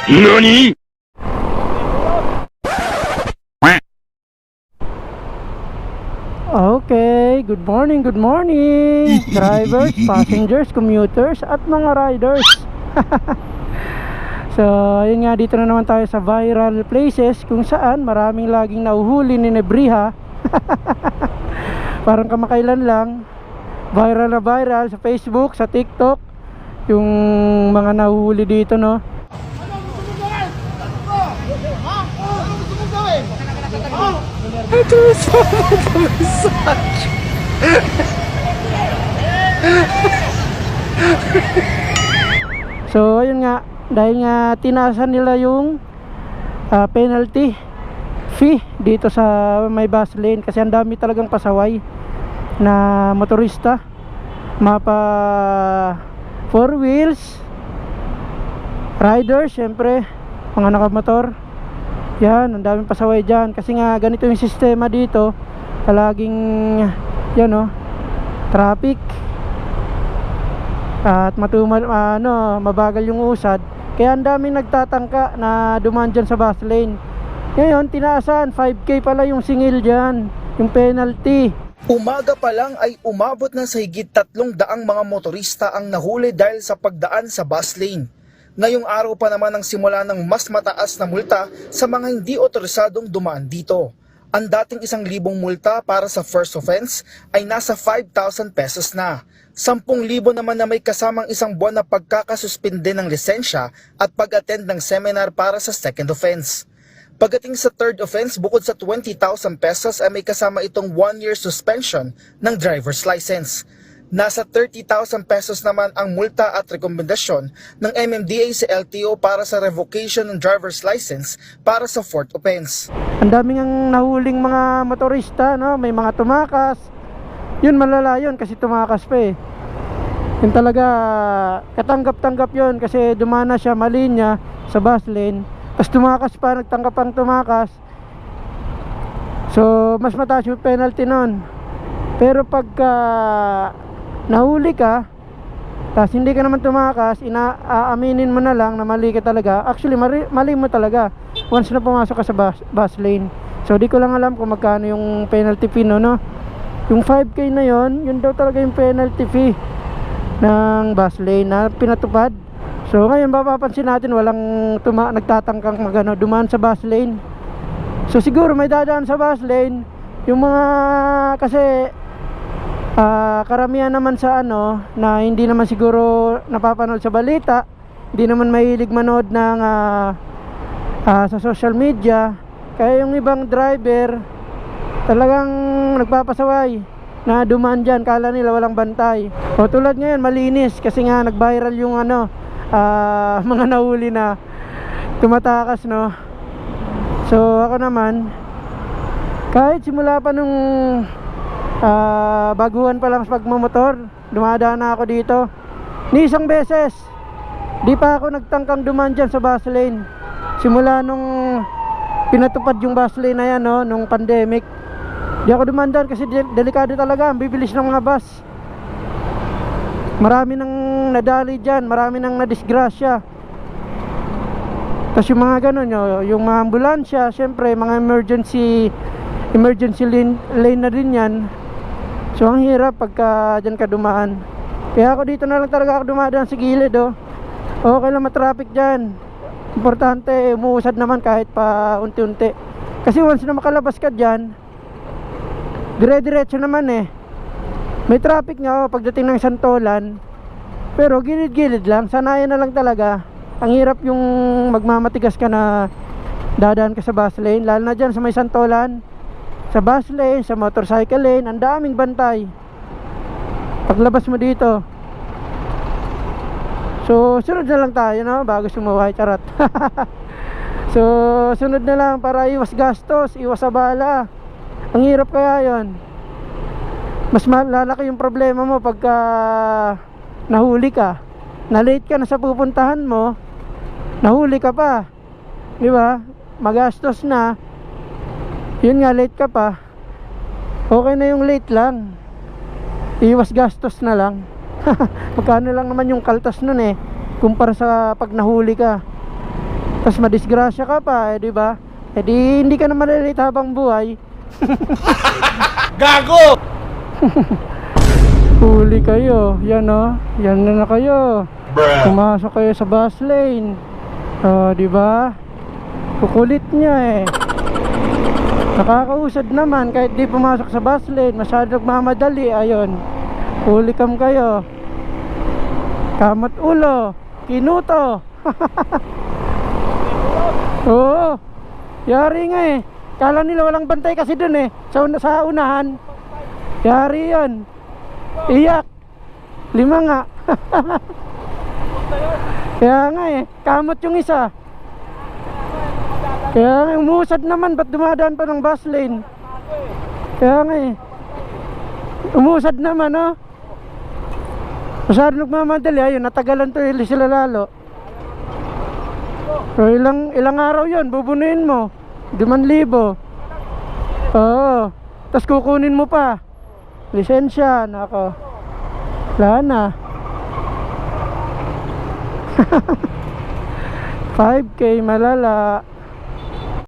NANI?! Okay, good morning, drivers, passengers, commuters, at mga riders. So, yun nga, dito na naman tayo sa viral places kung saan maraming laging nauhuli ni Nebriha. Parang kamakailan lang, viral na viral sa Facebook, sa TikTok, yung mga nahuhuli dito, no? So ayun nga, dahil nga tinasan nila yung penalty fee dito sa may bus lane, kasi ang dami talagang pasaway na motorista, mapa 4 wheels, riders, syempre mga nakamotor. Yan, ang daming pasaway dyan. Kasi nga, ganito yung sistema dito. Palaging, yan o, traffic. At mabagal yung usad. Kaya ang daming nagtatangka na dumaan dyan sa bus lane. Ngayon, tinaasan, 5K pala yung singil dyan, yung penalty. Umaga pa lang ay umabot na sa higit 300 mga motorista ang nahuli dahil sa pagdaan sa bus lane. Ngayong araw pa naman ang simula ng mas mataas na multa sa mga hindi otorisadong dumaan dito. Ang dating 1,000 multa para sa first offense ay nasa 5,000 pesos na. 10,000 naman na may kasamang 1 buwan na pagkakasuspinde ng lisensya at pag-attend ng seminar para sa second offense. Pagdating sa third offense, bukod sa 20,000 pesos ay may kasama itong 1-year suspension ng driver's license. Nasa 30,000 pesos naman ang multa at rekomendasyon ng MMDA sa LTO para sa revocation ng driver's license para sa fourth offense. Ang daming ang nahuling mga motorista, no? May mga tumakas. Yun, malala yun kasi tumakas pa eh. Yun talaga, katanggap-tanggap yun kasi dumana siya, mali niya sa bus lane. Tapos tumakas pa, nagtanggap pang tumakas. So, mas mataas yung penalty nun. Pero pagka nahuli ka, tapos hindi ka naman tumakas, aaminin mo na lang na mali ka talaga. Actually, mali mo talaga once na pumasok ka sa bus lane. So, di ko lang alam kung magkano yung penalty fee, no? Yung 5K na yon, yun daw talaga yung penalty fee ng bus lane na pinatupad. So, ngayon mapapansin natin walang nagtatangkang dumaan sa bus lane. So, siguro may dadaan sa bus lane yung mga, kasi karamihan naman sa na hindi naman siguro napapanood sa balita, hindi naman mahilig manood ng sa social media. Kaya yung ibang driver talagang nagpapasaway na dumaan dyan, kala nila walang bantay. O tulad ngayon, malinis kasi nga nag-viral yung mga nahuli na tumatakas, no. So ako naman, kahit simula pa nung baguhan pa lang sa pagmamotor, dumadaan na ako dito. Ni isang beses di pa ako nagtangkang dumaan dyan sa bus lane. Simula nung pinatupad yung bus lane na yan, no, nung pandemic, di ako dumaan dyan kasi delikado talaga, ang bibilis ng mga bus. Marami nang nadali dyan, marami nang nadisgrasya. Tapos yung mga ganun, yung mga ambulansya, syempre mga emergency lane na din yan. So ang hirap pagka dyan ka dumaan. Kaya ako dito na lang talaga ako dumadaan sa gilid, oh. Okay lang matraffic dyan. Importante, umuusad naman kahit pa unti-unti. Kasi once na makalabas ka dyan, dire-diretso naman eh. May traffic nga pagdating ng Santolan, pero gilid-gilid lang, sanayan na lang talaga. Ang hirap yung magmamatigas ka na dadaan ka sa bus lane, lalo na dyan sa may Santolan. Sa bus lane, sa motorcycle lane, ang daming bantay paglabas mo dito. So sunod na lang tayo, no, bago sumuway, charot. So sunod na lang para iwas gastos, iwas abala. Ang hirap kaya yon. Mas malalaki yung problema mo pagka nahuli ka, na late ka na sa pupuntahan mo, nahuli ka pa, di ba? Magastos na. Yun nga, late ka pa. Okay na yung late lang, iwas gastos na lang. Magkano lang naman yung kaltas nun kumpara sa pag nahuli ka. Tapos madisgrasya ka pa, di ba? Di hindi ka na malilate habang buhay. Gago! Huli kayo. Yan o. Yan na kayo. Pumasok kayo sa bus lane. Di ba? Kukulit niya eh. Nakakausad naman kahit di pumasok sa bus lane. Masyadong mamadali. Ayun. Huli kam kayo. Kamat ulo. Kinuto. Oo. Yari nga eh. Kala nila walang bantay kasi dun eh. Sa unahan. Yari yun. Iyak. 5 nga. Kaya nga eh. Kamot yung isa. Kaya nga umusad naman. Ba't dumadaan pa ng bus lane? Kaya nga eh. Umusad naman oh. Masyado nagmamadali. Ayun, natagalan to sila lalo. So, ilang araw yun, bubunuin mo 5,000. Oo. Tapos kukunin mo pa lisensya. Nako, wala na. 5K malala.